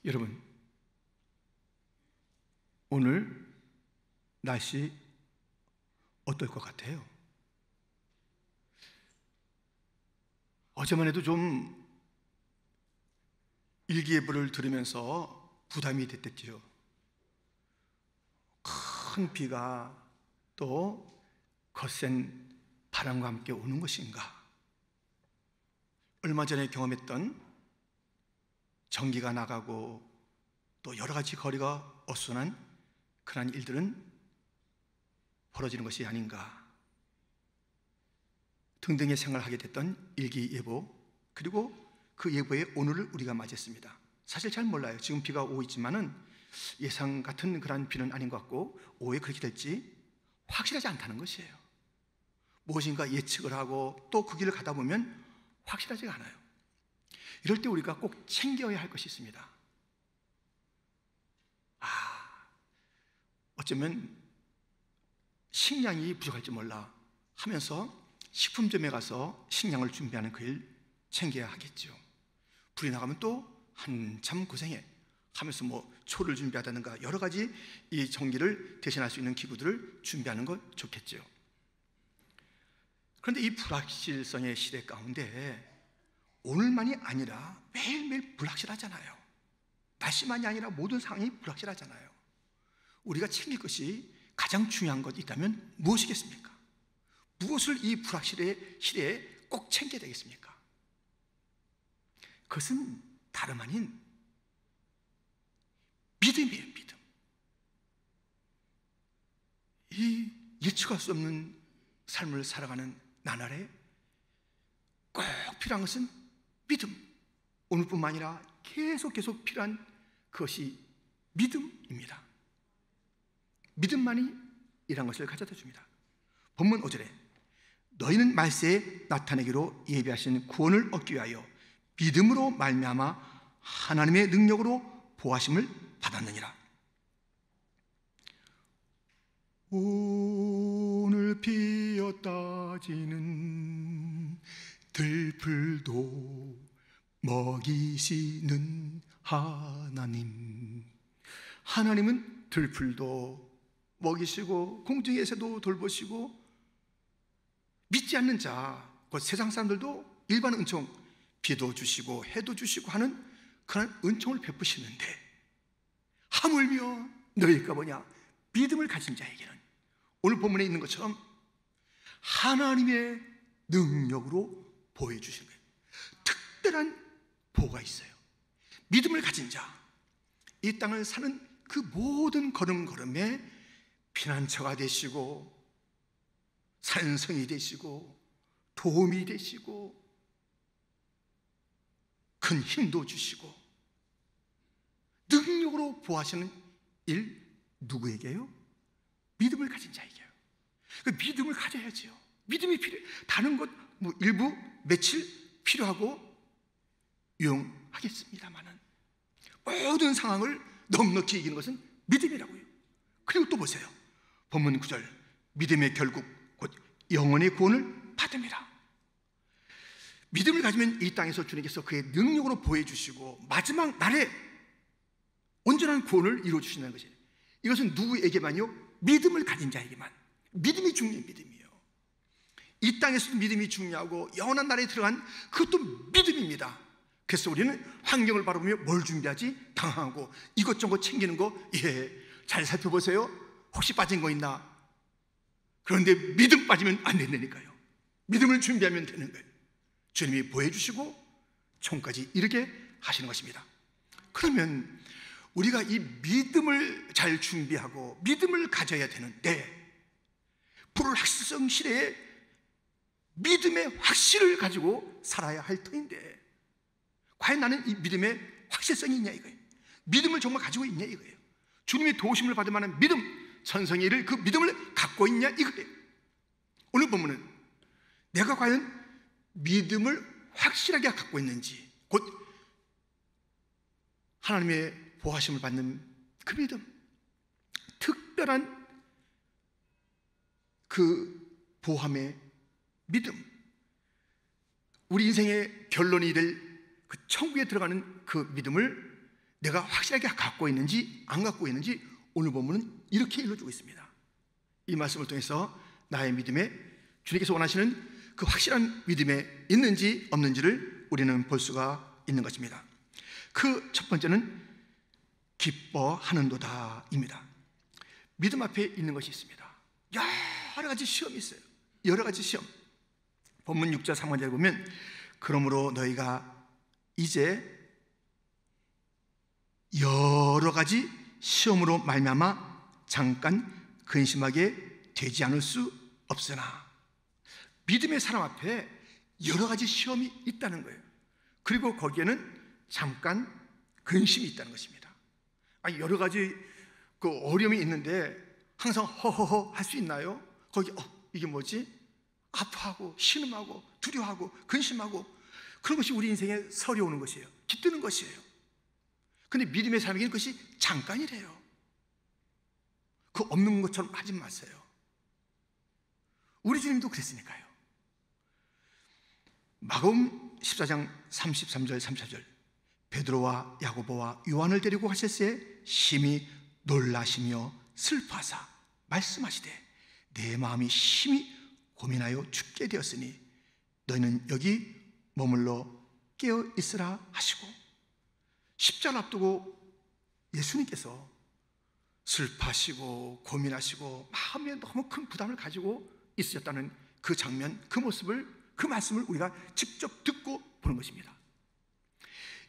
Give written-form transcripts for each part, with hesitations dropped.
여러분, 오늘 날씨 어떨 것 같아요? 어제만 해도 좀 일기예보를 들으면서 부담이 됐댔지요. 큰 비가 또 거센 바람과 함께 오는 것인가? 얼마 전에 경험했던 전기가 나가고 또 여러 가지 거리가 어수선한 그러한 일들은 벌어지는 것이 아닌가 등등의 생각을 하게 됐던 일기예보, 그리고 그 예보의 오늘을 우리가 맞이했습니다. 사실 잘 몰라요. 지금 비가 오고 있지만은 예상 같은 그런 비는 아닌 것 같고, 오후에 그렇게 될지 확실하지 않다는 것이에요. 무엇인가 예측을 하고 또 그 길을 가다 보면 확실하지가 않아요. 이럴 때 우리가 꼭 챙겨야 할 것이 있습니다. 어쩌면 식량이 부족할지 몰라 하면서 식품점에 가서 식량을 준비하는 그 일 챙겨야 하겠죠. 불이 나가면 또 한참 고생해 하면서 초를 준비하다든가 여러 가지 이 전기를 대신할 수 있는 기구들을 준비하는 것 좋겠죠. 그런데 이 불확실성의 시대 가운데 오늘만이 아니라 매일매일 불확실하잖아요. 날씨만이 아니라 모든 상황이 불확실하잖아요. 우리가 챙길 것이 가장 중요한 것 있다면 무엇이겠습니까? 무엇을 이 불확실의 시대에 꼭 챙겨야 되겠습니까? 그것은 다름 아닌 믿음이에요. 믿음. 이 예측할 수 없는 삶을 살아가는 나날에 꼭 필요한 것은 믿음. 오늘뿐만 아니라 계속 필요한 그것이 믿음입니다. 믿음만이 이런 것을 가져다 줍니다. 본문 5절에 너희는 말세에 나타내기로 예비하신 구원을 얻기 위하여 믿음으로 말미암아 하나님의 능력으로 보하심을 받았느니라. 오늘 피었다 지는 들풀도 먹이시는 하나님. 하나님은 들풀도 먹이시고 공중에서도 돌보시고, 믿지 않는 자, 그 세상 사람들도 일반 은총, 비도 주시고 해도 주시고 하는 그런 은총을 베푸시는데, 하물며 너희가 뭐냐? 믿음을 가진 자에게는 오늘 본문에 있는 것처럼 하나님의 능력으로 보여주시는 거예요. 특별한 보호가 있어요. 믿음을 가진 자, 이 땅을 사는 그 모든 걸음걸음에 피난처가 되시고 산성이 되시고 도움이 되시고 큰 힘도 주시고 능력으로 보호하시는 일, 누구에게요? 믿음을 가진 자에게요. 그 믿음을 가져야지요. 믿음이 필요해요. 다른 것 일부 며칠 필요하고 유용하겠습니다만은 모든 상황을 넉넉히 이기는 것은 믿음이라고요. 그리고 또 보세요. 본문 9절, 믿음의 결국 곧 영원의 구원을 받음이라. 믿음을 가지면 이 땅에서 주님께서 그의 능력으로 보여주시고 마지막 날에 온전한 구원을 이루어주신다는 것이에요. 이것은 누구에게만요? 믿음을 가진 자에게만. 믿음이 중요해요. 믿음이요. 이 땅에서도 믿음이 중요하고 영원한 나라에 들어간 그것도 믿음입니다. 그래서 우리는 환경을 바라보며 뭘 준비하지? 당하고 이것저것 챙기는 거, 잘 살펴보세요. 혹시 빠진 거 있나? 그런데 믿음 빠지면 안 된다니까요. 믿음을 준비하면 되는 거예요. 주님이 보여주시고 총까지 이르게 하시는 것입니다. 그러면 우리가 이 믿음을 잘 준비하고 믿음을 가져야 되는데, 불확실성 시대에 믿음의 확실을 가지고 살아야 할 터인데, 과연 나는 이 믿음의 확실성이 있냐 이거예요. 믿음을 정말 가지고 있냐 이거예요. 주님의 도우심을 받을 만한 믿음, 천성의 일을 그 믿음을 갖고 있냐 이거예요. 오늘 본문은 내가 과연 믿음을 확실하게 갖고 있는지, 곧 하나님의 보호하심을 받는 그 믿음, 특별한 그 보함의 믿음, 우리 인생의 결론이 될 그 천국에 들어가는 그 믿음을 내가 확실하게 갖고 있는지 안 갖고 있는지 오늘 본문은 이렇게 일러주고 있습니다. 이 말씀을 통해서 나의 믿음에 주님께서 원하시는 그 확실한 믿음에 있는지 없는지를 우리는 볼 수가 있는 것입니다. 그 첫 번째는 기뻐하는도다입니다. 믿음 앞에 있는 것이 있습니다. 여러 가지 시험이 있어요. 여러 가지 시험. 본문 6절 3절에 보면 그러므로 너희가 이제 여러 가지 시험으로 말미암아 잠깐 근심하게 되지 않을 수 없으나, 믿음의 사람 앞에 여러 가지 시험이 있다는 거예요. 그리고 거기에는 잠깐 근심이 있다는 것입니다. 여러 가지 그 어려움이 있는데 항상 허허허 할 수 있나요? 거기 이게 뭐지? 아파하고 신음하고 두려워하고 근심하고 그런 것이 우리 인생에 서려오는 것이에요. 깃드는 것이에요. 근데 믿음의 사람에게는 그것이 잠깐이래요. 그 없는 것처럼 하지 마세요. 우리 주님도 그랬으니까요. 마가복음 14장 33절 34절 베드로와 야고보와 요한을 데리고 가셨을 때 심히 놀라시며 슬퍼하사 말씀하시되 내 마음이 심히 고민하여 죽게 되었으니 너희는 여기 머물러 깨어 있으라 하시고, 십자가를 앞두고 예수님께서 슬퍼하시고 고민하시고 마음에 너무 큰 부담을 가지고 있으셨다는 그 장면, 그 모습을, 그 말씀을 우리가 직접 듣고 보는 것입니다.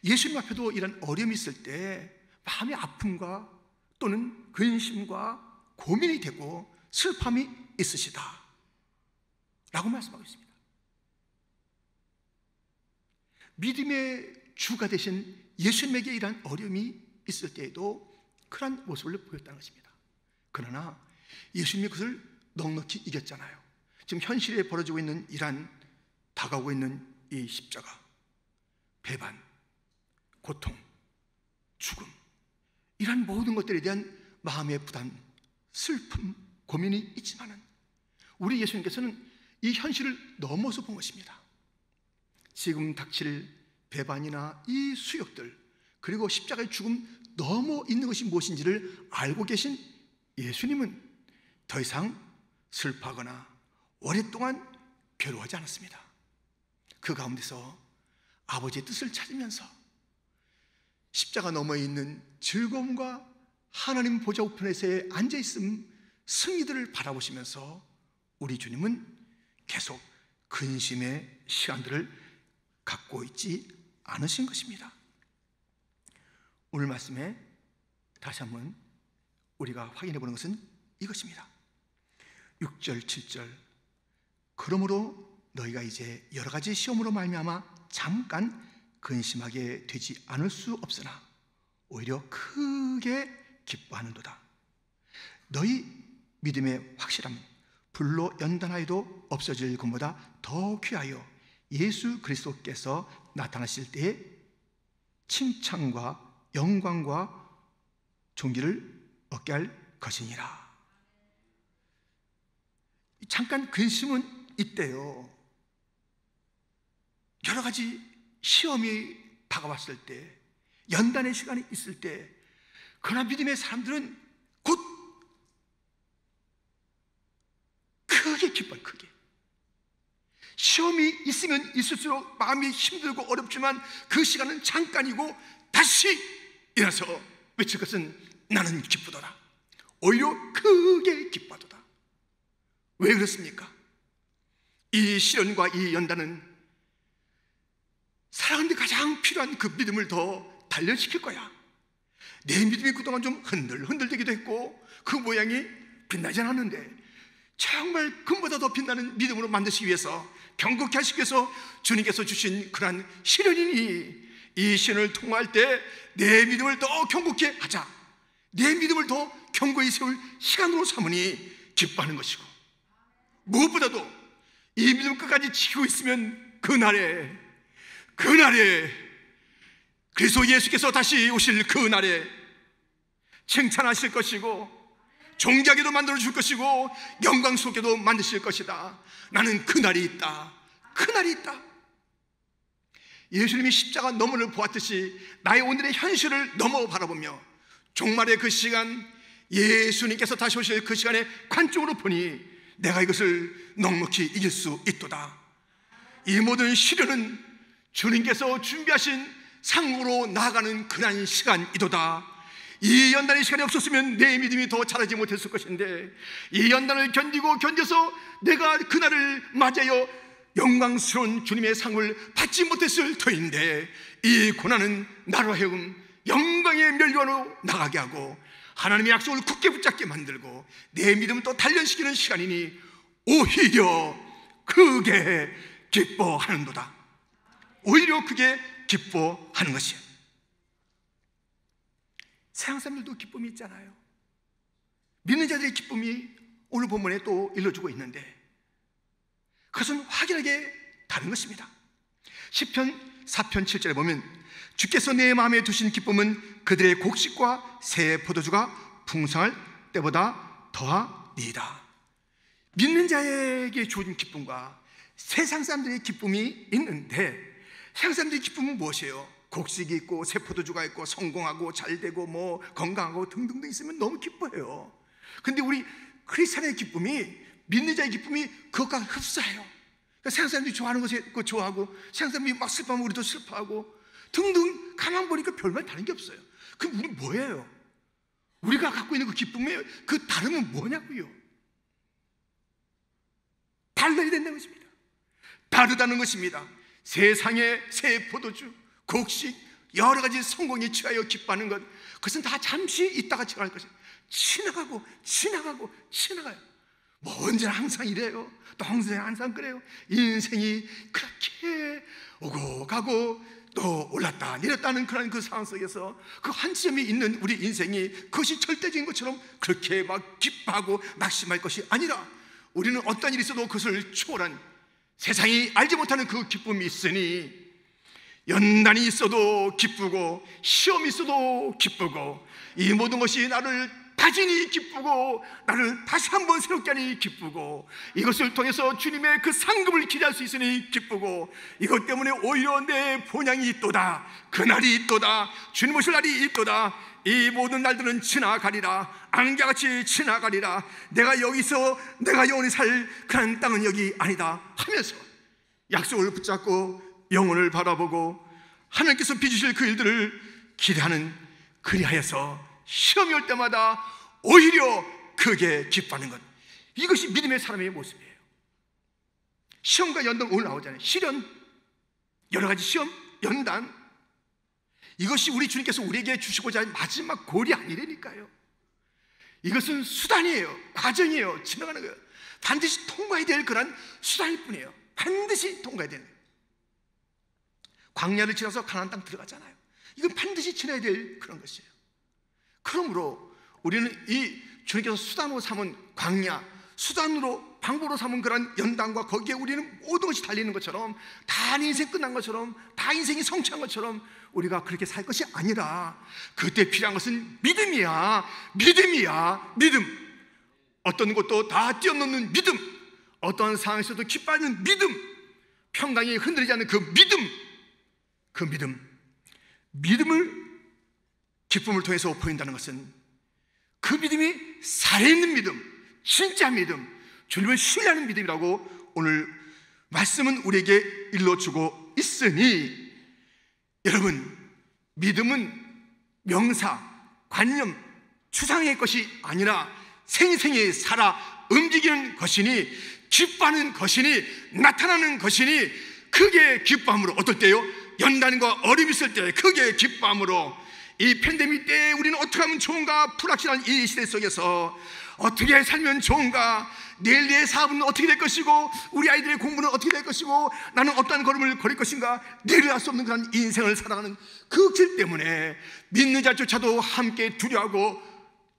예수님 앞에도 이런 어려움이 있을 때 마음의 아픔과 또는 근심과 고민이 되고 슬픔이 있으시다 라고 말씀하고 있습니다. 믿음의 주가 되신 예수님에게 이러한 어려움이 있을 때에도 그러한 모습을 보였다는 것입니다. 그러나 예수님이 그것을 넉넉히 이겼잖아요. 지금 현실에 벌어지고 있는 이러한 다가오고 있는 이 십자가, 배반, 고통, 죽음, 이러한 모든 것들에 대한 마음의 부담, 슬픔, 고민이 있지만은 우리 예수님께서는 이 현실을 넘어서 본 것입니다. 지금 닥칠 배반이나 이 수욕들, 그리고 십자가의 죽음 넘어 있는 것이 무엇인지를 알고 계신 예수님은 더 이상 슬퍼하거나 오랫동안 괴로워하지 않았습니다. 그 가운데서 아버지의 뜻을 찾으면서 십자가 너머에 있는 즐거움과 하나님 보좌 우편에서의 앉아있음, 승리들을 바라보시면서 우리 주님은 계속 근심의 시간들을 갖고 있지 않으신 것입니다. 오늘 말씀에 다시 한번 우리가 확인해 보는 것은 이것입니다. 6절 7절 그러므로 너희가 이제 여러 가지 시험으로 말미암아 잠깐 근심하게 되지 않을 수 없으나 오히려 크게 기뻐하는도다. 너희 믿음의 확실함은 불로 연단하여도 없어질 것보다 더 귀하여 예수 그리스도께서 나타나실 때에 칭찬과 영광과 존귀를 얻게 할 것이니라. 잠깐 근심은 있대요. 여러 가지 시험이 다가왔을 때, 연단의 시간이 있을 때, 그러나 믿음의 사람들은 곧 크게 기뻐요. 크게. 시험이 있으면 있을수록 마음이 힘들고 어렵지만 그 시간은 잠깐이고 다시 일어나서 외칠 것은 나는 기쁘도다. 오히려 크게 기뻐하도다. 왜 그렇습니까? 이 시련과 이 연단은 사랑하는데 가장 필요한 그 믿음을 더 단련시킬 거야. 내 믿음이 그동안 좀 흔들되기도 했고 그 모양이 빛나지 않았는데 정말 금보다 더 빛나는 믿음으로 만드시기 위해서, 경고케 하시기 위해서 주님께서 주신 그러한 시련이니 이 시련을 통과할 때 내 믿음을 더 경고케 하자, 내 믿음을 더 견고히 세울 시간으로 삼으니 기뻐하는 것이고, 무엇보다도 이 믿음 끝까지 지키고 있으면 그날에 그리스도 예수께서 다시 오실 그날에 칭찬하실 것이고 존귀하게도 만들어줄 것이고 영광스럽게도 만드실 것이다. 나는 그날이 있다. 그날이 있다. 예수님이 십자가 너머를 보았듯이 나의 오늘의 현실을 넘어 바라보며 종말의 그 시간, 예수님께서 다시 오실 그 시간에 관점으로 보니 내가 이것을 넉넉히 이길 수 있도다. 이 모든 시련은 주님께서 준비하신 상으로 나아가는 그러한 시간이도다. 이 연단의 시간이 없었으면 내 믿음이 더 자라지 못했을 것인데, 이 연단을 견뎌서 내가 그날을 맞이하여 영광스러운 주님의 상을 받지 못했을 터인데, 이 고난은 나로 하여금 영광의 멸류관으로 나가게 하고 하나님의 약속을 굳게 붙잡게 만들고 내 믿음을 또 단련시키는 시간이니 오히려 크게 기뻐하는도다. 오히려 크게 기뻐하는 것이에요. 세상 사람들도 기쁨이 있잖아요. 믿는 자들의 기쁨이 오늘 본문에 또 일러주고 있는데, 그것은 확연하게 다른 것입니다. 시편 4편 7절에 보면 주께서 내 마음에 두신 기쁨은 그들의 곡식과 새 포도주가 풍성할 때보다 더하니이다. 믿는 자에게 주어진 기쁨과 세상 사람들의 기쁨이 있는데, 세상 사람들의 기쁨은 무엇이에요? 곡식이 있고 새 포도주가 있고 성공하고 잘되고 뭐 건강하고 등등등 있으면 너무 기뻐해요. 근데 우리 크리스찬의 기쁨이, 믿는 자의 기쁨이 그것과 흡사해요. 그러니까 세상 사람들이 좋아하는 것에 좋아하고 세상 사람들이 막 슬퍼하면 우리도 슬퍼하고 등등. 가만 보니까 별말 다른 게 없어요. 그럼 우리 뭐예요? 우리가 갖고 있는 그 기쁨의 그 다름은 뭐냐고요? 달라야 된다는 것입니다. 다르다는 것입니다. 세상의 새 포도주, 곡식, 여러 가지 성공에 취하여 기뻐하는 것, 그것은 다 잠시 있다가 지나갈 것이에요. 지나가요. 뭐 언제나 항상 이래요. 또 항상 그래요. 인생이 그렇게 오고 가고 또 올랐다 내렸다는 그런 그 상황 속에서 그 한 지점이 있는 우리 인생이 그것이 절대적인 것처럼 그렇게 막 기뻐하고 낙심할 것이 아니라, 우리는 어떤 일이 있어도 그것을 초월한 세상이 알지 못하는 그 기쁨이 있으니, 연단이 있어도 기쁘고 시험이 있어도 기쁘고 이 모든 것이 나를 다지니 기쁘고 나를 다시 한번 새롭게 하니 기쁘고, 이것을 통해서 주님의 그 상급을 기대할 수 있으니 기쁘고, 이것 때문에 오히려 내 본향이 있도다. 그날이 있도다. 주님 오실 날이 있도다. 이 모든 날들은 지나가리라. 안개같이 지나가리라. 내가 여기서 내가 영원히 살 그런 땅은 여기 아니다 하면서 약속을 붙잡고 영혼을 바라보고 하나님께서 빚으실 그 일들을 기대하는, 그리하여서 시험이 올 때마다 오히려 크게 기뻐하는 것, 이것이 믿음의 사람의 모습이에요. 시험과 연단 오늘 나오잖아요. 시련, 여러 가지 시험, 연단, 이것이 우리 주님께서 우리에게 주시고자 하는 마지막 골이 아니라니까요. 이것은 수단이에요. 과정이에요. 지나가는 거예요. 반드시 통과해야 될 그런 수단일 뿐이에요. 반드시 통과해야 되는 거예요. 광야를 지나서 가나안 땅 들어가잖아요. 이건 반드시 지나야 될 그런 것이에요. 그러므로 우리는 이 주님께서 수단으로 삼은 광야, 수단으로 방법으로 삼은 그런 연단과 거기에 우리는 모든 것이 달리는 것처럼, 다 인생 끝난 것처럼, 다 인생이 성취한 것처럼 우리가 그렇게 살 것이 아니라, 그때 필요한 것은 믿음이야. 믿음. 어떤 것도 다 뛰어넘는 믿음, 어떤 상황에서도 기뻐하는 믿음, 평강이 흔들리지 않는 그 믿음을 기쁨을 통해서 보인다는 것은, 그 믿음이 살아있는 믿음, 진짜 믿음, 주님을 신뢰하는 믿음이라고 오늘 말씀은 우리에게 일러주고 있으니, 여러분, 믿음은 명사, 관념, 추상의 것이 아니라 생생히 살아 움직이는 것이니, 기뻐하는 것이니, 나타나는 것이니, 크게 기뻐함으로, 어떨 때요? 연단과 어려움이 있을 때 크게 기뻐함으로, 이 팬데믹 때 우리는 어떻게 하면 좋은가, 불확실한 이 시대 속에서 어떻게 살면 좋은가, 내일 내 사업은 어떻게 될 것이고, 우리 아이들의 공부는 어떻게 될 것이고, 나는 어떠한 걸음을 걸을 것인가, 내일 알 수 없는 그런 인생을 살아가는 그 길 때문에 믿는 자조차도 함께 두려워하고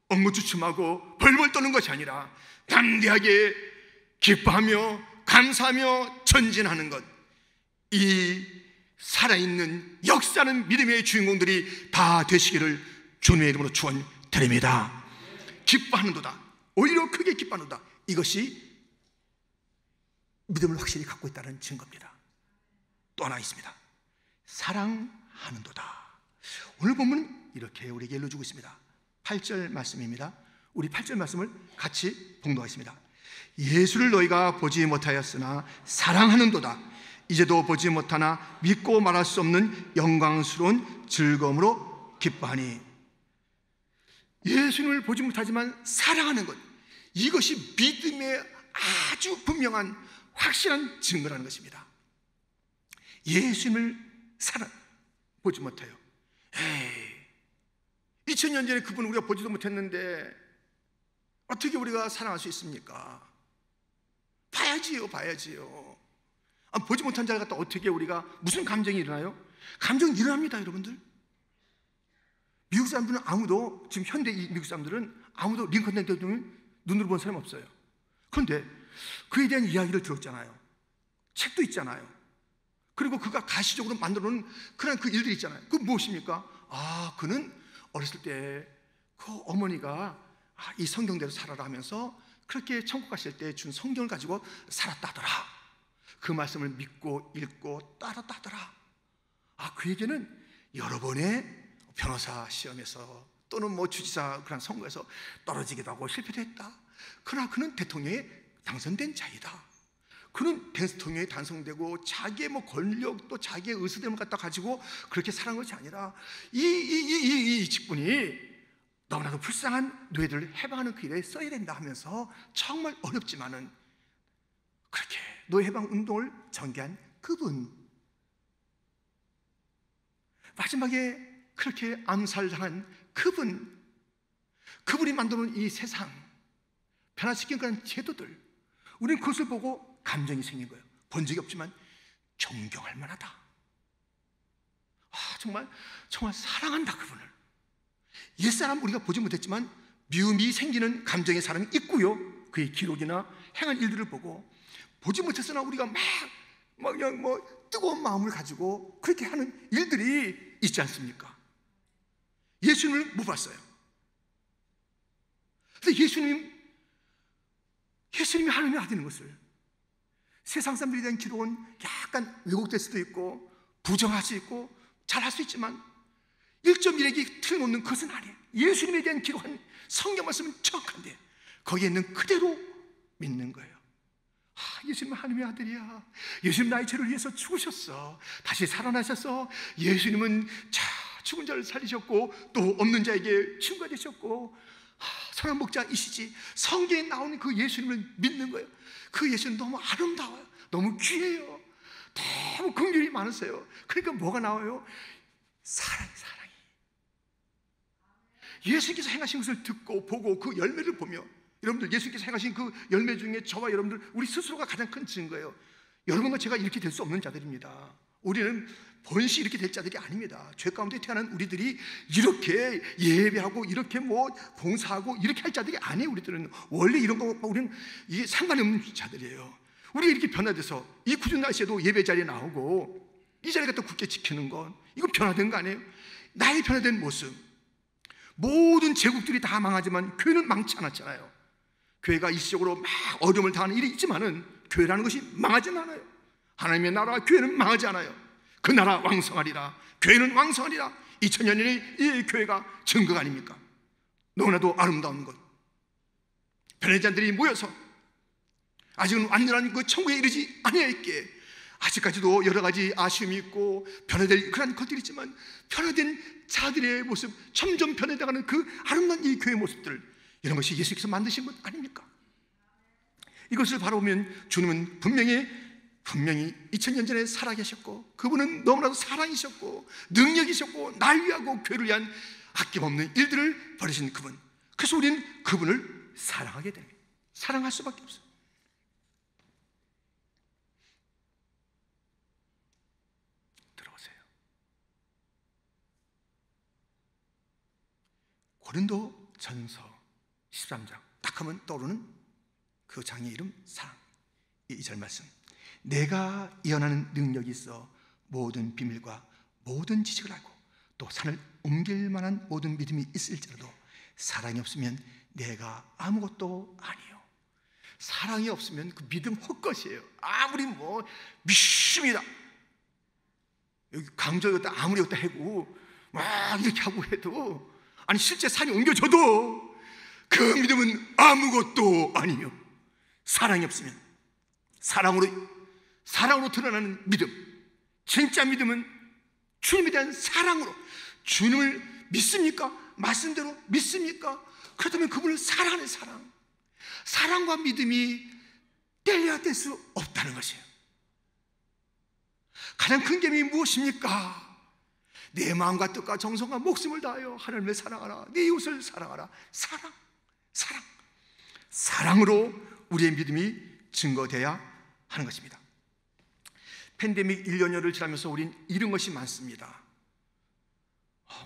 엉거주춤하고 벌벌 떠는 것이 아니라 담대하게 기뻐하며 감사하며 전진하는 것, 이 살아있는 역사는 믿음의 주인공들이 다 되시기를 주님의 이름으로 축원드립니다. 기뻐하는도다. 오히려 크게 기뻐하는도다. 이것이 믿음을 확실히 갖고 있다는 증거입니다. 또 하나 있습니다. 사랑하는도다. 오늘 본문은 이렇게 우리에게 일러주고 있습니다. 8절 말씀입니다. 우리 8절 말씀을 같이 봉독하겠습니다. 예수를 너희가 보지 못하였으나 사랑하는도다. 이제도 보지 못하나 믿고 말할 수 없는 영광스러운 즐거움으로 기뻐하니. 예수님을 보지 못하지만 사랑하는 것, 이것이 믿음의 아주 분명한 확실한 증거라는 것입니다. 예수님을 보지 못해요. 2000년 전에 그분을 우리가 보지도 못했는데 어떻게 우리가 사랑할 수 있습니까? 봐야지요. 보지 못한 자를 갖다 어떻게 우리가, 무슨 감정이 일어나요? 감정이 일어납니다, 여러분들. 미국 사람들은 아무도, 지금 현대 미국 사람들은 아무도 링컨 대통령을 눈으로 본 사람 없어요. 그런데 그에 대한 이야기를 들었잖아요. 책도 있잖아요. 그리고 그가 가시적으로 만들어 놓은 그런 그 일들이 있잖아요. 그 무엇입니까? 그는 어렸을 때 그 어머니가 이 성경대로 살아라 하면서 그렇게 천국 가실 때 준 성경을 가지고 살았다더라. 그 말씀을 믿고 읽고 따랐다더라. 그에게는 여러 번의 변호사 시험에서 또는 주지사 그런 선거에서 떨어지기도 하고 실패도 했다. 그러나 그는 대통령에 당선된 자이다. 그는 대통령에 당선되고 자기의 권력 또 자기의 의사됨을 갖다 가지고 그렇게 살아간 것이 아니라 이 직분이 너무나도 불쌍한 노예들을 해방하는 그 일에 써야 된다 하면서 정말 어렵지만은 그렇게 노예 해방 운동을 전개한 그분, 마지막에 그렇게 암살당한 그분이 만들어놓은 이 세상 변화시킨 그런 제도들, 우리는 그것을 보고 감정이 생긴 거예요. 본 적이 없지만 존경할 만하다. 정말 사랑한다, 그분을. 옛사람 우리가 보지 못했지만 미움이 생기는 감정의 사람이 있고요. 그의 기록이나 행한 일들을 보고 보지 못했으나 우리가 그냥 뜨거운 마음을 가지고 그렇게 하는 일들이 있지 않습니까? 예수님을 못 봤어요. 근데 예수님이 하나님의 아들인 것을 세상 사람들에 대한 기록은 약간 왜곡될 수도 있고 부정할 수 있고 잘할 수 있지만 1.1에게 틀어놓는 것은 아니에요. 예수님에 대한 기록한 성경 말씀은 정확한데 거기에 있는 그대로 믿는 거예요. 예수님은 하나님의 아들이야. 예수님 나의 죄를 위해서 죽으셨어. 다시 살아나셔서 예수님은 죽은 자를 살리셨고 또 없는 자에게 친구가 되셨고 선한 목자이시지. 성경에 나오는 그 예수님을 믿는 거예요. 그 예수는 너무 아름다워요. 너무 귀해요. 너무 긍휼이 많으세요. 그러니까 뭐가 나와요? 사랑이. 예수님께서 행하신 것을 듣고 보고 그 열매를 보며, 여러분들 예수님께서 행하신 그 열매 중에 저와 여러분들 우리 스스로가 가장 큰 증거예요. 여러분과 제가 이렇게 될 수 없는 자들입니다. 우리는 본시 이렇게 될 자들이 아닙니다. 죄 가운데 태어난 우리들이 이렇게 예배하고 이렇게 봉사하고 이렇게 할 자들이 아니에요. 우리들은 원래 이런 거 우리는 이게 상관이 없는 자들이에요. 우리가 이렇게 변화돼서 이 굳은 날씨에도 예배 자리에 나오고 이 자리에 갖다 굳게 지키는 건 이건 변화된 거 아니에요? 나의 변화된 모습. 모든 제국들이 다 망하지만 교회는 망치 않았잖아요. 교회가 일시적으로 어려움을 당하는 일이 있지만은 교회라는 것이 망하지 않아요. 하나님의 나라와 교회는 망하지 않아요. 그 나라 왕성하리라. 교회는 왕성하리라. 2000년의 이 교회가 증거가 아닙니까? 너무나도 아름다운 것. 변화된 자들이 모여서 아직은 완전한 그 천국에 이르지 아니하였기에 아직까지도 여러 가지 아쉬움이 있고 변화될 그런 것들이 있지만 변화된 자들의 모습, 점점 변해가는 그 아름다운 이 교회의 모습들, 이런 것이 예수께서 만드신 것 아닙니까? 이것을 바라보면 주님은 분명히 2000년 전에 살아계셨고 그분은 너무나도 사랑이셨고 능력이셨고 날 위하고 교회를 위한 아낌없는 일들을 벌이신 그분. 그래서 우리는 그분을 사랑하게 됩니다. 사랑할 수밖에 없어요. 고린도 전서 13장 딱 하면 떠오르는 그 장의 이름 사랑. 2절 말씀. 내가 예언하는 능력이 있어 모든 비밀과 모든 지식을 알고 또 산을 옮길 만한 모든 믿음이 있을지라도 사랑이 없으면 내가 아무것도 아니요. 사랑이 없으면 그 믿음 헛것이에요. 아무리 믿습니다. 여기 강저였다 아무리 였다 해고 막 이렇게 하고 해도, 아니 실제 산이 옮겨져도 그 믿음은 아무것도 아니요. 사랑이 없으면, 사랑으로 드러나는 믿음, 진짜 믿음은 주님에 대한 사랑으로. 주님을 믿습니까? 말씀대로 믿습니까? 그렇다면 그분을 사랑하는 사랑, 사랑과 믿음이 뗄래야 뗄 수 없다는 것이에요. 가장 큰 계명이 무엇입니까? 내 마음과 뜻과 정성과 목숨을 다하여 하나님을 사랑하라, 네 이웃을 사랑하라. 사랑으로 우리의 믿음이 증거되어야 하는 것입니다. 팬데믹 1년여를 지나면서 우린 잃은 것이 많습니다.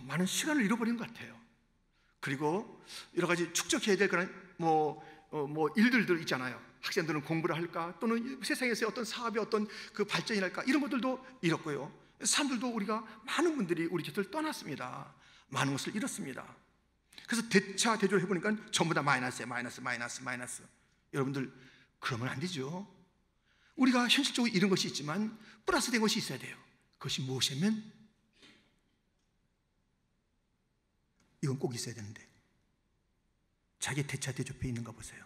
많은 시간을 잃어버린 것 같아요. 그리고 여러 가지 축적해야 될 그런 일들도 있잖아요. 학생들은 공부를 할까, 또는 세상에서의 어떤 사업의 어떤 그 발전이 할까, 이런 것들도 잃었고요. 사람들도, 우리가 많은 분들이 우리 곁을 떠났습니다. 많은 것을 잃었습니다. 그래서 대조를 해보니까 전부 다 마이너스예요. 마이너스. 여러분들, 그러면 안 되죠. 우리가 현실적으로 잃은 것이 있지만 플러스 된 것이 있어야 돼요. 그것이 무엇이냐면, 이건 꼭 있어야 되는데, 자기 대차 대조표에 있는가 보세요.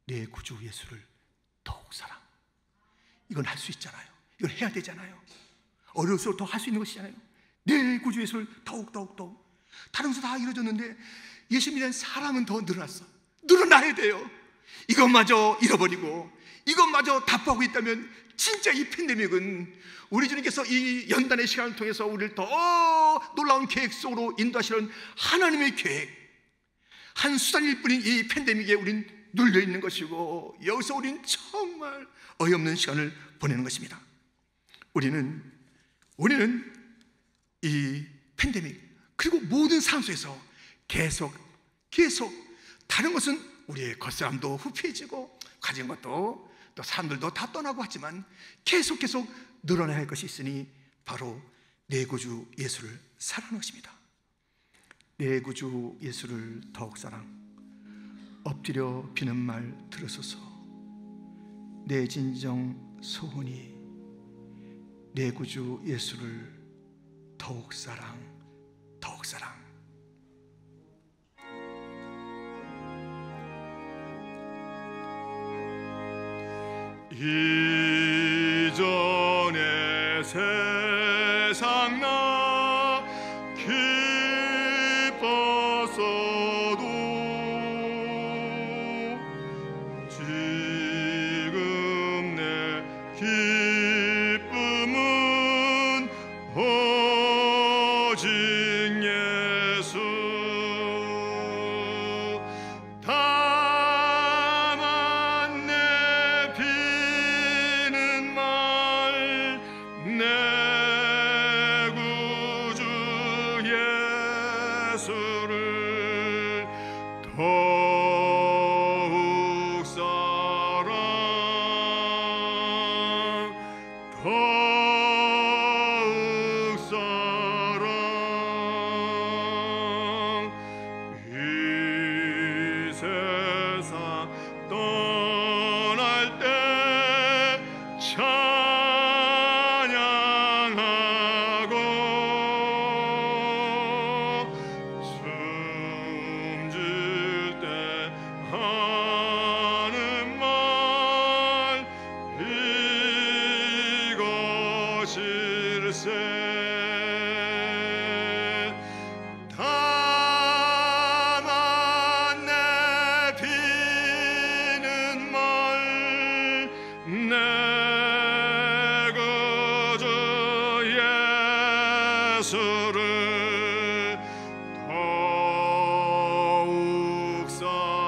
내 구주 예수를 더욱 사랑. 이건 할 수 있잖아요. 이걸 해야 되잖아요. 어려울수록 더 할 수 있는 것이잖아요. 내 구주 예수를 더욱. 다른 것도 다 이루어졌는데 예수님에 대한 사랑은 더 늘어나야 돼요. 이것마저 잃어버리고 이것마저 답하고 있다면 진짜 이 팬데믹은 우리 주님께서 이 연단의 시간을 통해서 우리를 더 놀라운 계획 속으로 인도하시는 하나님의 계획, 한 수단일 뿐인 이 팬데믹에 우린 눌려있는 것이고, 여기서 우린 정말 어이없는 시간을 보내는 것입니다. 우리는 이 팬데믹, 그리고 모든 상황 속에서 계속 다른 것은 우리의 겉사람도 후피해지고 가진 것도 또 사람들도 다 떠나고 하지만 계속 늘어나야 할 것이 있으니 바로 내 구주 예수를 사랑하는 것입니다. 내 구주 예수를 더욱 사랑. 엎드려 비는 말 들으소서. 내 진정 소원이 내 구주 예수를 더욱 사랑. 이전의 세상 나 기뻤어도 지금 내 기쁨은 오직 예수. 다만 내 비는 말 내 구주 예수를 더욱 사랑. 이 세상 떠날 때 찬양하고 숨질 때 하는 말 이것일세. 다만 내 비는 말 내 구주 예수를 더욱 사랑.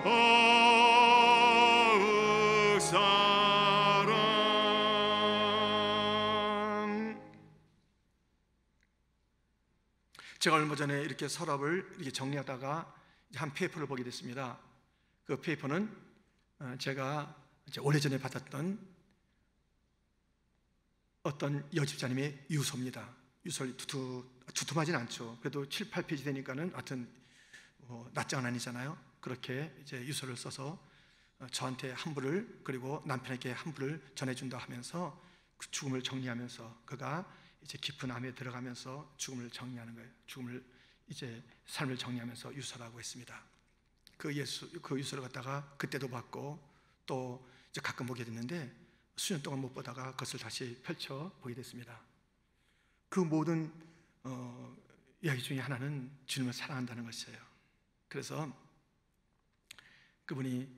더욱 사랑. 제가 얼마 전에 이렇게 서랍을 이렇게 정리하다가 한 페이퍼를 보게 됐습니다. 그 페이퍼는 제가 오래전에 받았던 어떤 여집사님의 유서입니다. 유서를 두툼하진 않죠. 그래도 7, 8페이지 되니까는 하여튼 낱장은 아니잖아요. 그렇게 이제 유서를 써서 저한테 한부를, 그리고 남편에게 한부를 전해준다 하면서 그 죽음을 정리하면서 그가 이제 깊은 암에 들어가면서 죽음을 정리하는 거예요. 죽음을 이제 삶을 정리하면서 유서라고 했습니다. 그 유서를 갖다가 그때도 봤고 또 이제 가끔 보게 됐는데 수년 동안 못 보다가 그것을 다시 펼쳐 보게 됐습니다. 그 모든 이야기 중에 하나는 주님을 사랑한다는 것이에요. 그래서 그분이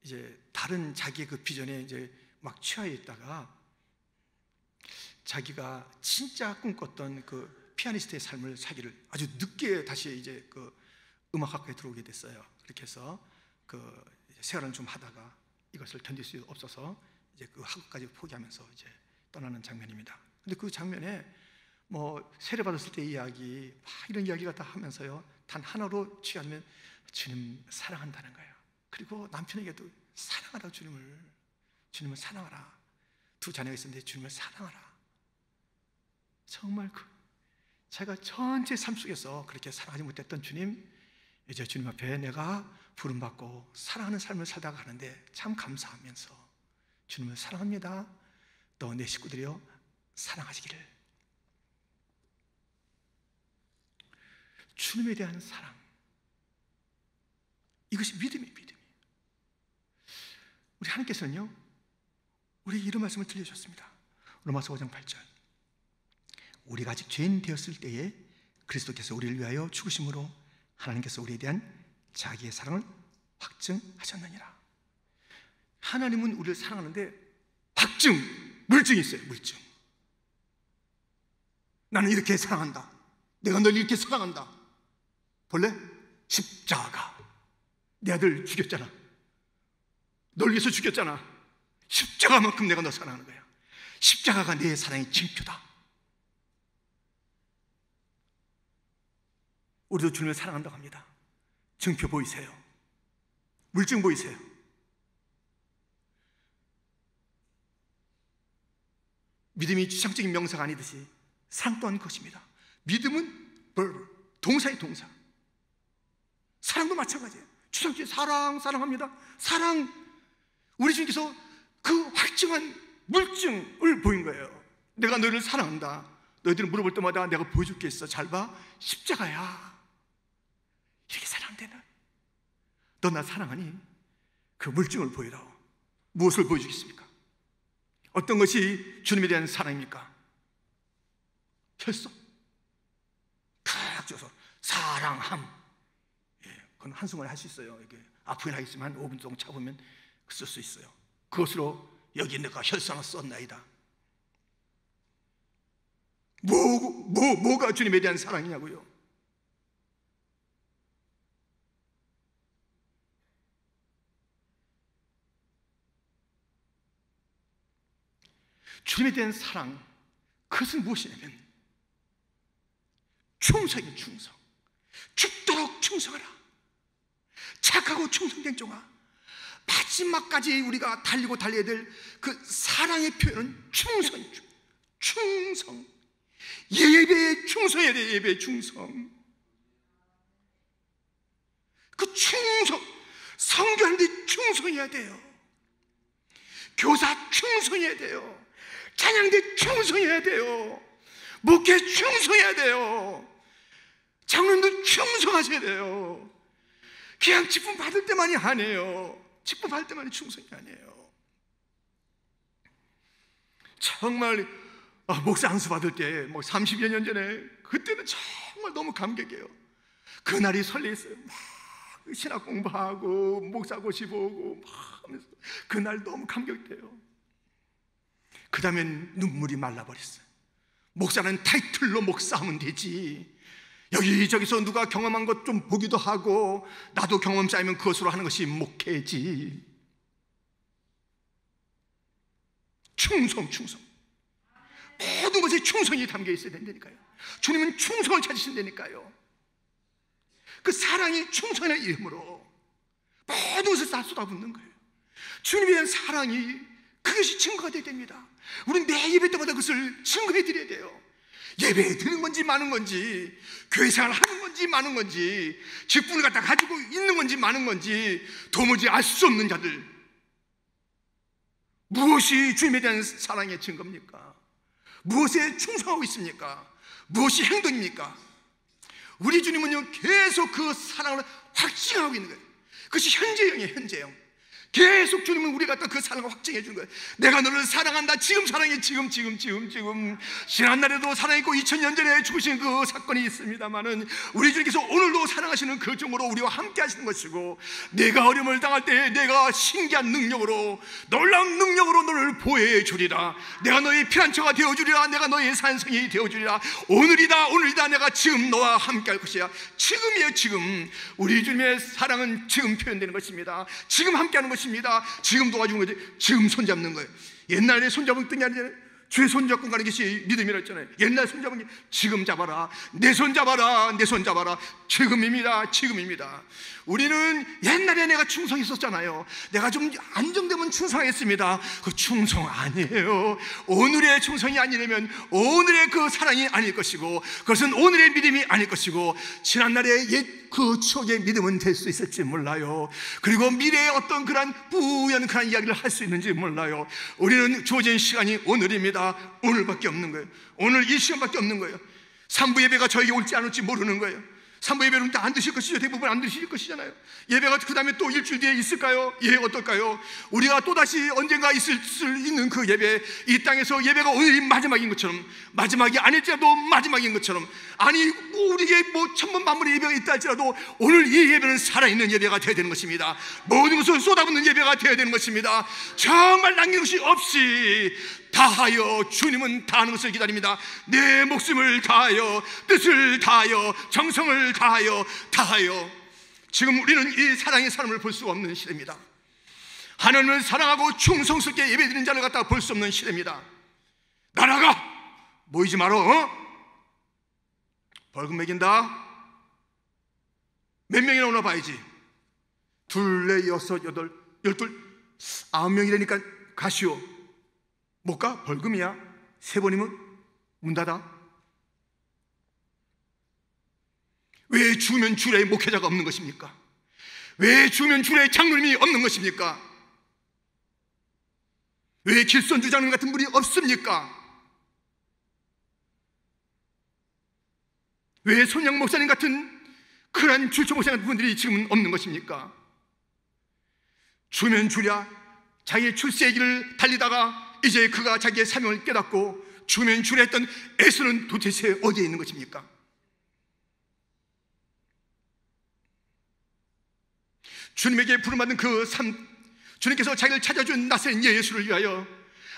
이제 다른 자기의 그 비전에 이제 막 취해 있다가 자기가 진짜 꿈꿨던 그 피아니스트의 삶을 살기를 아주 늦게 다시 이제 그 음악학교에 들어오게 됐어요. 그렇게 해서 그 생활을 좀 하다가 이것을 견딜 수 없어서 이제 그 학교까지 포기하면서 이제 떠나는 장면입니다. 근데 그 장면에 뭐 세례받았을 때 이야기 막 이런 이야기가 다 하면서요, 단 하나로 취하면 주님 사랑한다는 거예요. 그리고 남편에게도 사랑하라, 주님을 사랑하라. 두 자녀가 있었는데 주님을 사랑하라. 정말 제가 전체 삶 속에서 그렇게 사랑하지 못했던 주님, 이제 주님 앞에 내가 부름받고 사랑하는 삶을 살다가 가는데 참 감사하면서 주님을 사랑합니다. 또 내 식구들이요 사랑하시기를. 주님에 대한 사랑, 이것이 믿음이에요. 우리 하나님께서는요 우리 이런 말씀을 들려주셨습니다. 로마서 5장 8절, 우리가 아직 죄인 되었을 때에 그리스도께서 우리를 위하여 죽으심으로 하나님께서 우리에 대한 자기의 사랑을 확증하셨느니라. 하나님은 우리를 사랑하는데 물증이 있어요. 물증. 나는 이렇게 사랑한다, 내가 널 이렇게 사랑한다. 본래 십자가, 내 아들 죽였잖아, 널 위해서 죽였잖아. 십자가만큼 내가 너 사랑하는 거야. 십자가가 내 사랑의 징표다. 우리도 주님을 사랑한다고 합니다. 증표 보이세요? 물증 보이세요? 믿음이 추상적인 명사가 아니듯이 사랑 또한 그것입니다. 믿음은 동사의 동사. 사랑도 마찬가지예요. 추상적인 사랑합니다. 사랑, 우리 주님께서 그 확증한 물증을 보인 거예요. 내가 너희를 사랑한다. 너희들이 물어볼 때마다 내가 보여줄겠어. 잘 봐, 십자가야. 이렇게 사랑되는, 너 나 사랑하니? 그 물증을 보여라. 무엇을 보여주겠습니까? 어떤 것이 주님에 대한 사랑입니까? 혈성 탁 줘서 사랑함. 그건 한순간에 할 수 있어요. 이게 아프긴 하겠지만 5분 동안 참으면 쓸 수 있어요. 그것으로 여기 내가 혈상을 썼나이다. 뭐가 주님에 대한 사랑이냐고요? 주님에 대한 사랑, 그것은 무엇이냐면 충성이에요. 충성. 죽도록 충성하라. 착하고 충성된 종아, 마지막까지 우리가 달리고 달려야 될 그 사랑의 표현은 충성이죠. 충성. 예배에 충성해야 돼요. 예배에 충성. 그 충성, 성교하는데 충성해야 돼요. 교사 충성해야 돼요. 찬양대 충성해야 돼요. 목회 충성해야 돼요. 장로님들 충성하셔야 돼요. 그냥 직분 받을 때만이 아니에요. 직분 받을 때만이 충성이 아니에요. 정말 목사 안수 받을 때 뭐 30여 년 전에, 그때는 정말 너무 감격해요. 그날이 설레었어요. 막 신학 공부하고 목사고시 보고 막 하면서 그날 너무 감격돼요. 그 다음엔 눈물이 말라버렸어요. 목사는 타이틀로 목사하면 되지, 여기저기서 누가 경험한 것 좀 보기도 하고 나도 경험 쌓이면 그것으로 하는 것이 목회지. 충성. 모든 것에 충성이 담겨 있어야 된다니까요. 주님은 충성을 찾으신다니까요. 그 사랑이 충성이라는 이름으로 모든 것을 다 쏟아붓는 거예요. 주님에 대한 사랑이, 그것이 증거가 되어야 됩니다. 우리는 매 예배 때마다 그것을 증거해 드려야 돼요. 예배에 드는 건지 마는 건지, 교회 생활 하는 건지 마는 건지, 직분을 갖다 가지고 있는 건지 마는 건지 도무지 알 수 없는 자들, 무엇이 주님에 대한 사랑의 증거입니까? 무엇에 충성하고 있습니까? 무엇이 행동입니까? 우리 주님은요, 계속 그 사랑을 확증하고 있는 거예요. 그것이 현재형이에요. 현재형. 계속 주님은 우리 갖다 그 사랑을 확증해 주는 거예요. 내가 너를 사랑한다. 지금 사랑해. 지금. 지난날에도 사랑했고 2000년 전에 죽으신 그 사건이 있습니다만은 우리 주님께서 오늘도 사랑하시는 그 정으로 우리와 함께 하시는 것이고, 내가 어려움을 당할 때 내가 신기한 능력으로, 놀라운 능력으로 너를 보호해 주리라. 내가 너의 피난처가 되어 주리라. 내가 너의 산성이 되어 주리라. 오늘이다 내가 지금 너와 함께 할 것이야. 지금이에요. 지금. 우리 주님의 사랑은 지금 표현되는 것입니다. 지금 함께 하는 것입니다. 지금 도와주는 거지. 지금 손잡는 거예요. 옛날에 손잡은 게 아니잖아요. 주의 손잡고 가는 것이 믿음이라 했잖아요. 옛날 손잡은 게 지금 잡아라. 내 손 잡아라. 내 손 잡아라. 지금입니다. 우리는 옛날에 내가 충성했었잖아요. 내가 좀 안정되면 충성했습니다. 그 충성 아니에요. 오늘의 충성이 아니라면 오늘의 그 사랑이 아닐 것이고, 그것은 오늘의 믿음이 아닐 것이고, 지난날의 옛 그 추억의 믿음은 될 수 있을지 몰라요. 그리고 미래의 어떤 그런 뿌연 그런 이야기를 할 수 있는지 몰라요. 우리는 주어진 시간이 오늘입니다. 오늘밖에 없는 거예요. 오늘 이 시간밖에 없는 거예요. 3부 예배가 저에게 올지 안 올지 모르는 거예요. 3부 예배는 안 드실 것이죠. 대부분 안 드실 것이잖아요. 예배가 그 다음에 또 일주일 뒤에 있을까요? 예, 어떨까요? 우리가 또다시 언젠가 있을 수 있는 그 예배, 이 땅에서 예배가 오늘이 마지막인 것처럼, 마지막이 아닐지라도 마지막인 것처럼, 아니 우리에게 뭐 천번 만번의 예배가 있다 할지라도 오늘 이 예배는 살아있는 예배가 되어야 되는 것입니다. 모든 것을 쏟아붓는 예배가 되어야 되는 것입니다. 정말 남긴 것이 없이 다하여, 주님은 다하는 것을 기다립니다. 내 목숨을 다하여, 뜻을 다하여, 정성을 다하여. 지금 우리는 이 사랑의 사람을 볼 수 없는 시대입니다. 하나님을 사랑하고 충성스럽게 예배드리는 자를 갖다가 볼 수 없는 시대입니다. 나라가 모이지 말어. 벌금 매긴다. 몇 명이나 오나 봐야지. 둘, 넷, 여섯, 여덟, 열둘, 9명이라니까 가시오. 못 가? 벌금이야. 3번이면 문 닫아. 왜 죽으면 주례에 목회자가 없는 것입니까? 왜 죽으면 주례에 장로님이 없는 것입니까? 왜 길손주 장로님 같은 분이 없습니까? 왜 손양 목사님 같은 그런 출처 목사님 같은 분들이 지금은 없는 것입니까? 죽으면 주랴 자기의 출세의 길을 달리다가 이제 그가 자기의 사명을 깨닫고 죽으면 주랴 했던 애쓰는 도대체 어디에 있는 것입니까? 주님에게 부름받은 그 삶, 주님께서 자기를 찾아준 낯선 예수를 위하여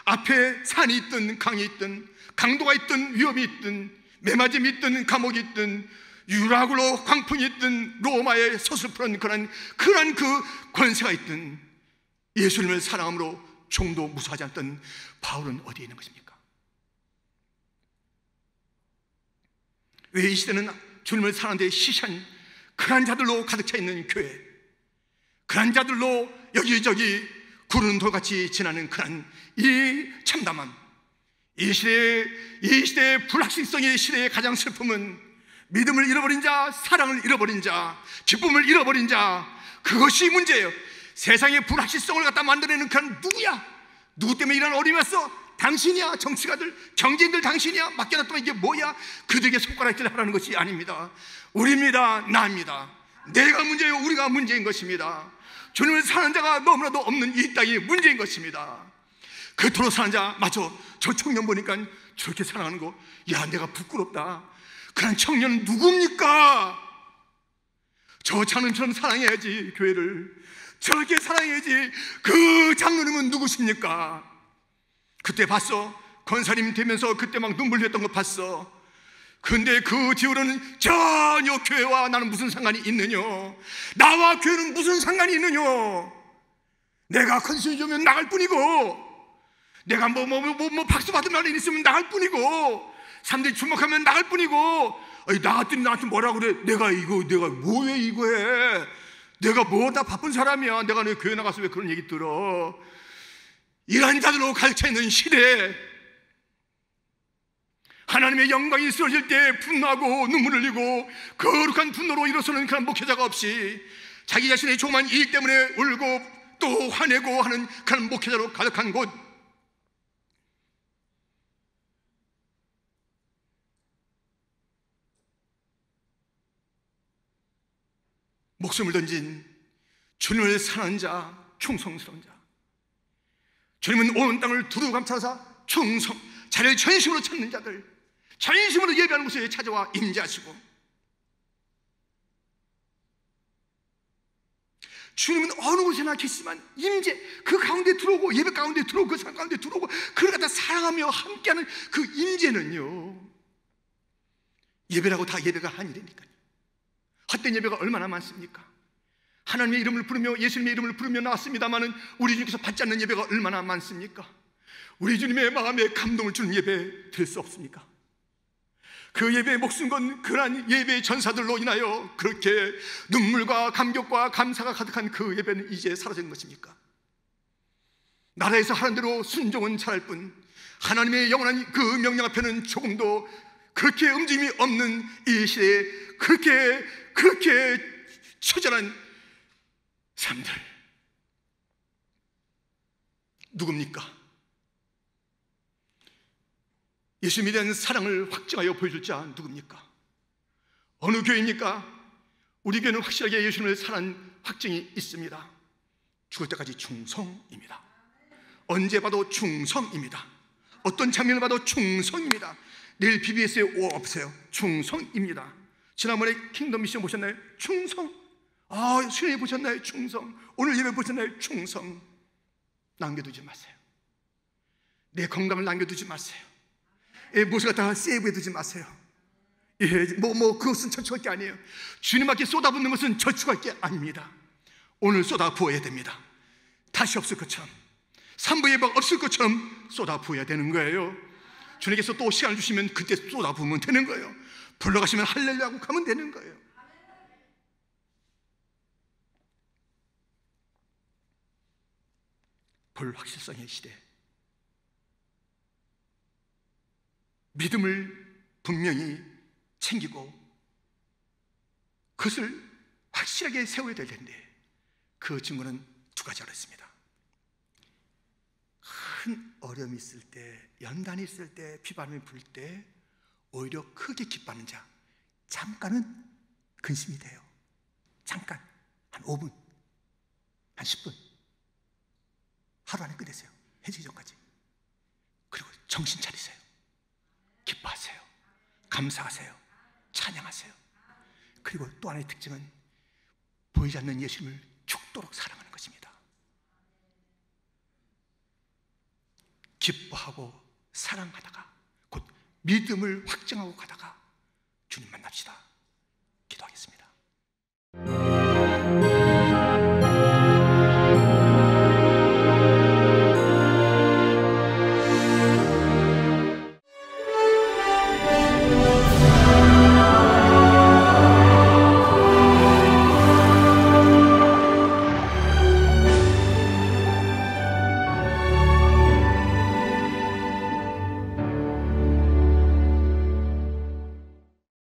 앞에 산이 있든 강이 있든 강도가 있든 위험이 있든 매맞음이 있든 감옥이 있든 유라굴로 광풍이 있든 로마의 서슬프런 그런 그 권세가 있든 예수님을 사랑함으로 종도 무수하지 않던 바울은 어디에 있는 것입니까? 왜 이 시대는 주님을 사랑하는 데 시시한 그런 자들로 가득 차 있는 교회, 그런 자들로 여기저기 구르는 돌같이 지나는 그런 이 참담함, 이 시대의 불확실성의 시대의 가장 슬픔은 믿음을 잃어버린 자, 사랑을 잃어버린 자, 기쁨을 잃어버린 자, 그것이 문제예요. 세상의 불확실성을 갖다 만들어내는 그런 누구야? 누구 때문에 이런 어려움이 왔어? 당신이야? 정치가들, 경제인들 당신이야? 맡겨놨더니 이게 뭐야? 그들에게 손가락질 하라는 것이 아닙니다. 우리입니다. 나입니다. 내가 문제예요. 우리가 문제인 것입니다. 주님을 사는 자가 너무나도 없는 이 땅이 문제인 것입니다. 그토록 사는 자, 맞아. 저 청년 보니까 저렇게 사랑하는 거, 야, 내가 부끄럽다. 그런 청년은 누굽니까? 저 장로님처럼 사랑해야지. 교회를 저렇게 사랑해야지. 그 장로님은 누구십니까? 그때 봤어. 권사님 되면서 그때 막 눈물 흘렸던 거 봤어. 근데 그 뒤로는 전혀 교회와 나는 무슨 상관이 있느냐? 나와 교회는 무슨 상관이 있느냐? 내가 컨디션이 좋으면 나갈 뿐이고, 내가 뭐 박수 받을 날이 있으면 나갈 뿐이고, 사람들이 주목하면 나갈 뿐이고, 나한테 뭐라 그래? 내가 뭐 왜 이거 해? 내가 뭐 다 바쁜 사람이야. 내가 내 교회 나가서 왜 그런 얘기 들어? 이런 자들로 가르쳐 있는 시대에 하나님의 영광이 쓰러질 때 분노하고 눈물을 흘리고 거룩한 분노로 일어서는 그런 목회자가 없이 자기 자신의 조그만 이익 때문에 울고 또 화내고 하는 그런 목회자로 가득한 곳, 목숨을 던진 주님을 사랑하는 자, 충성스러운 자, 주님은 온 땅을 두루 감싸사 충성, 자를 전심으로 찾는 자들, 전심으로 예배하는 곳에 찾아와 임재하시고, 주님은 어느 곳에나 계시지만 임재, 그 가운데 들어오고 예배 가운데 들어오고 그 삶 가운데 들어오고 그를 갖다 사랑하며 함께하는 그 임재는요, 예배라고 다 예배가 아니라니까요. 헛된 예배가 얼마나 많습니까? 하나님의 이름을 부르며 예수님의 이름을 부르며 나왔습니다마는 우리 중에서 받지 않는 예배가 얼마나 많습니까? 우리 주님의 마음에 감동을 주는 예배 될 수 없습니까? 그 예배에 목숨 건 그러한 예배의 전사들로 인하여 그렇게 눈물과 감격과 감사가 가득한 그 예배는 이제 사라진 것입니까? 나라에서 하는 대로 순종은 잘할 뿐 하나님의 영원한 그 명령 앞에는 조금도 그렇게 움직임이 없는 이 시대에 그렇게 처절한 삶들, 누굽니까? 예수님에 대한 사랑을 확증하여 보여줄 자 누굽니까? 어느 교회입니까? 우리 교회는 확실하게 예수님을 사랑하는 확증이 있습니다. 죽을 때까지 충성입니다. 언제 봐도 충성입니다. 어떤 장면을 봐도 충성입니다. 내일 BBS에 없어요. 충성입니다. 지난번에 킹덤 미션 보셨나요? 충성. 수련회 보셨나요? 충성. 오늘 예배 보셨나요? 충성. 남겨두지 마세요. 내 건강을 남겨두지 마세요. 무엇을 갖다가 세이브해두지 마세요. 그것은 저축할 게 아니에요. 주님 앞에 쏟아붓는 것은 저축할 게 아닙니다. 오늘 쏟아부어야 됩니다. 다시 없을 것처럼, 삼부 예배가 없을 것처럼 쏟아부어야 되는 거예요. 주님께서 또 시간을 주시면 그때 쏟아부으면 되는 거예요. 불러가시면 할렐루야 하고 가면 되는 거예요. 불확실성의 시대, 믿음을 분명히 챙기고 그것을 확실하게 세워야 될 텐데 그 증거는 두 가지가 있습니다. 큰 어려움이 있을 때, 연단이 있을 때, 비바람이 불 때 오히려 크게 기뻐하는 자, 잠깐은 근심이 돼요. 잠깐, 한 5분, 한 10분, 하루 안에 끝내세요. 해지기 전까지. 그리고 정신 차리세요. 기뻐하세요. 감사하세요. 찬양하세요. 그리고 또 하나의 특징은 보이지 않는 예수님을 죽도록 사랑하는 것입니다. 기뻐하고 사랑하다가 곧 믿음을 확증하고 가다가 주님 만납시다.